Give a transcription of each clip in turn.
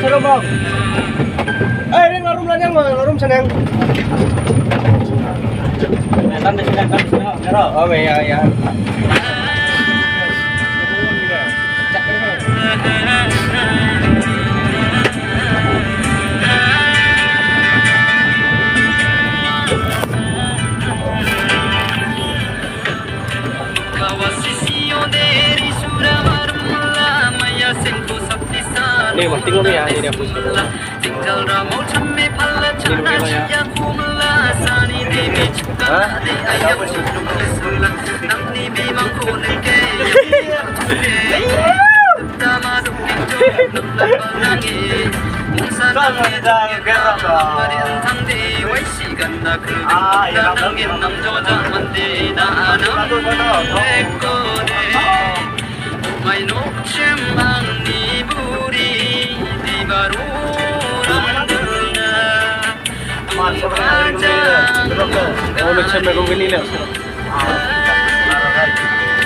seru bang. Ini ngarum lanyang bang, ngarum seneng. Kan di sini kan sini. Oh iya ya. Ini penting loh ya, ini hapus dulu. Oh, macam mereka beli lah.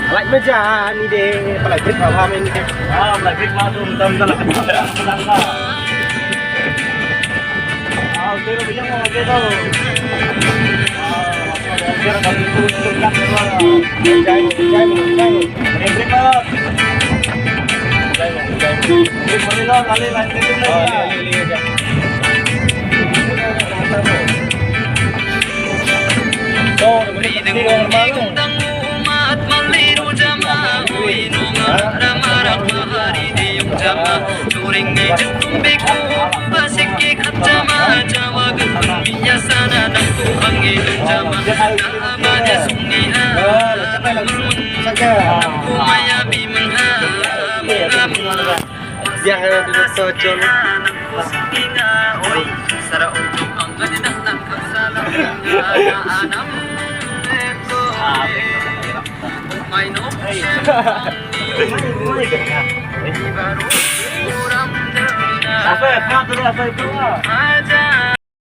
Like macam ni deh, pelai krik apa ini? Pelai krik macam tam lah. Oke, lebih jangan oke tu. Kira kami tu nak jai, krik lah. Krik mana lah, kali lain krik lah. Li aja. Jangan duduk sojol. Apa itu?